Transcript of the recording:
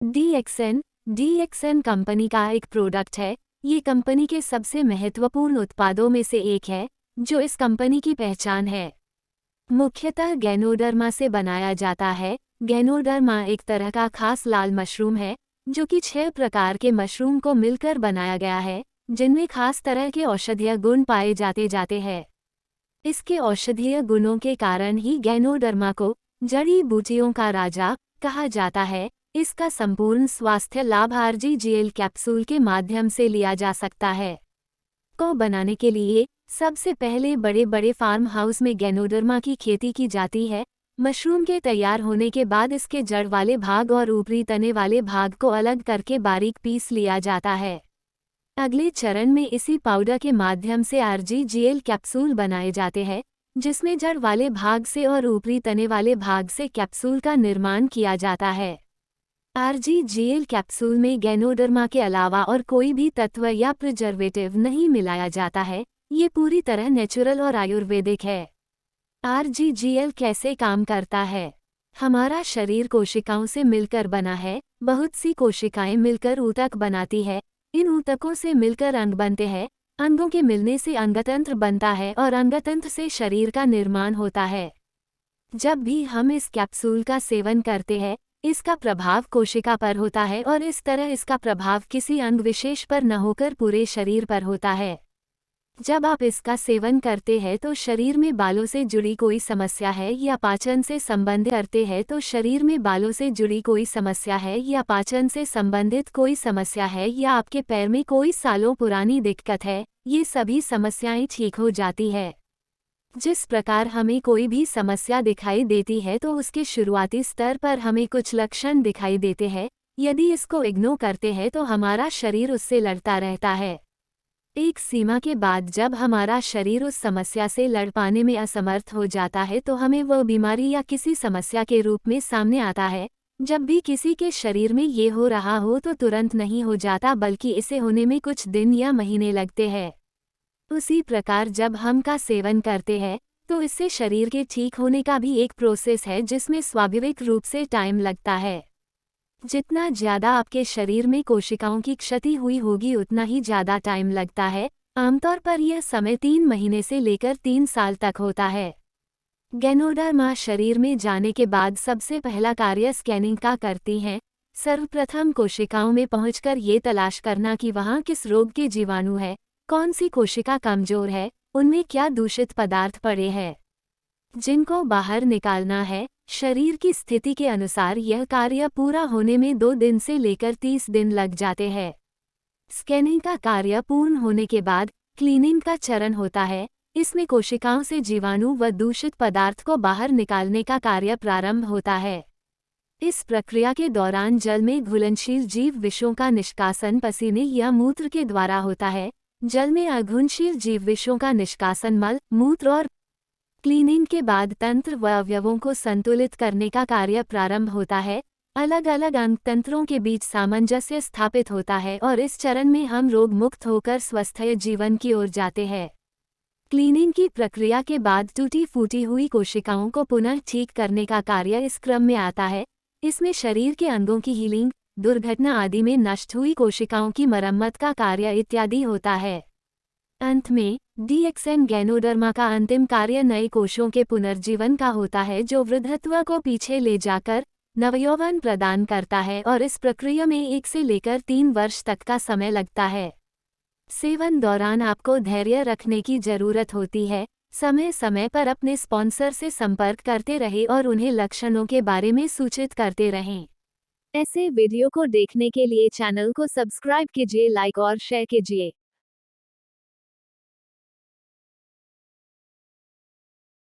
DXN DXN company का एक product है। ये कंपनी के सबसे महत्वपूर्ण उत्पादों में से एक है, जो इस कंपनी की पहचान है। मुख्यतः गैनोडर्मा से बनाया जाता है। गैनोडर्मा एक तरह का खास लाल मशरूम है, जो कि 6 प्रकार के मशरूम को मिलकर बनाया गया है, जिनमें खास तरह के औषधीय गुण पाए जाते हैं। इसके औषधीय गुणों के कारण ही गैनोडर्मा को जड़ी बूटियों का राजा कहा जाता है। इसका संपूर्ण स्वास्थ्य लाभ आरजीजीएल कैप्सूल के माध्यम से लिया जा सकता है। को बनाने के लिए सबसे पहले बड़े बड़े फार्म हाउस में गैनोडर्मा की खेती की जाती है। मशरूम के तैयार होने के बाद इसके जड़ वाले भाग और ऊपरी तने वाले भाग को अलग करके बारीक पीस लिया जाता है। अगले चरण में इसी पाउडर के माध्यम से आरजीजीएल कैप्सूल बनाए जाते हैं, जिसमें जड़ वाले भाग से और ऊपरी तने वाले भाग से कैप्सूल का निर्माण किया जाता है। आरजीजीएल कैप्सूल में गैनोडर्मा के अलावा और कोई भी तत्व या प्रिजर्वेटिव नहीं मिलाया जाता है। ये पूरी तरह नेचुरल और आयुर्वेदिक है। आरजीजीएल कैसे काम करता है? हमारा शरीर कोशिकाओं से मिलकर बना है। बहुत सी कोशिकाएं मिलकर ऊतक बनाती है। इन ऊतकों से मिलकर अंग बनते हैं। अंगों के मिलने से अंगतंत्र बनता है और अंगतंत्र से शरीर का निर्माण होता है। जब भी हम इस कैप्सूल का सेवन करते हैं, इसका प्रभाव कोशिका पर होता है और इस तरह इसका प्रभाव किसी अंग विशेष पर न होकर पूरे शरीर पर होता है। जब आप इसका सेवन करते हैं तो शरीर में बालों से जुड़ी कोई समस्या है या पाचन से संबंधित करते हैं तो शरीर में बालों से जुड़ी कोई समस्या है या पाचन से संबंधित कोई समस्या है या आपके पैर में कोई सालों पुरानी दिक्कत है, ये सभी समस्याएं ठीक हो जाती है। जिस प्रकार हमें कोई भी समस्या दिखाई देती है तो उसके शुरुआती स्तर पर हमें कुछ लक्षण दिखाई देते हैं। यदि इसको इग्नोर करते हैं तो हमारा शरीर उससे लड़ता रहता है। एक सीमा के बाद जब हमारा शरीर उस समस्या से लड़ पाने में असमर्थ हो जाता है तो हमें वह बीमारी या किसी समस्या के रूप में सामने आता है। जब भी किसी के शरीर में ये हो रहा हो तो तुरंत नहीं हो जाता, बल्कि इसे होने में कुछ दिन या महीने लगते हैं। उसी प्रकार जब हम का सेवन करते हैं तो इससे शरीर के ठीक होने का भी एक प्रोसेस है, जिसमें स्वाभाविक रूप से टाइम लगता है। जितना ज़्यादा आपके शरीर में कोशिकाओं की क्षति हुई होगी उतना ही ज़्यादा टाइम लगता है। आमतौर पर यह समय 3 महीने से लेकर 3 साल तक होता है। गैनोडर्मा शरीर में जाने के बाद सबसे पहला कार्य स्कैनिंग का करती हैं। सर्वप्रथम कोशिकाओं में पहुंचकर ये तलाश करना कि वहाँ किस रोग के जीवाणु है, कौन सी कोशिका कमजोर है, उनमें क्या दूषित पदार्थ पड़े हैं, जिनको बाहर निकालना है। शरीर की स्थिति के अनुसार यह कार्य पूरा होने में 2 दिन से लेकर 30 दिन लग जाते हैं। स्कैनिंग का कार्य पूर्ण होने के बाद क्लीनिंग का चरण होता है। इसमें कोशिकाओं से जीवाणु व दूषित पदार्थ को बाहर निकालने का कार्य प्रारंभ होता है। इस प्रक्रिया के दौरान जल में घुलनशील जीव विषों का निष्कासन पसीने या मूत्र के द्वारा होता है। जल में अघुलनशील जीव विषों का निष्कासन मल, मूत्र और क्लीनिंग के बाद तंत्र व अवयवों को संतुलित करने का कार्य प्रारंभ होता है। अलग अलग अंग तंत्रों के बीच सामंजस्य स्थापित होता है और इस चरण में हम रोग मुक्त होकर स्वस्थ जीवन की ओर जाते हैं। क्लीनिंग की प्रक्रिया के बाद टूटी फूटी हुई कोशिकाओं को पुनः ठीक करने का कार्य इस क्रम में आता है। इसमें शरीर के अंगों की हीलिंग, दुर्घटना आदि में नष्ट हुई कोशिकाओं की मरम्मत का कार्य इत्यादि होता है। अंत में डीएक्सएन गैनोडर्मा का अंतिम कार्य नए कोशों के पुनर्जीवन का होता है, जो वृद्धत्व को पीछे ले जाकर नवयौवन प्रदान करता है और इस प्रक्रिया में 1 से लेकर 3 वर्ष तक का समय लगता है। सेवन दौरान आपको धैर्य रखने की जरूरत होती है। समय समय पर अपने स्पॉन्सर से संपर्क करते रहें और उन्हें लक्षणों के बारे में सूचित करते रहें। ऐसे वीडियो को देखने के लिए चैनल को सब्सक्राइब कीजिए, लाइक और शेयर कीजिए।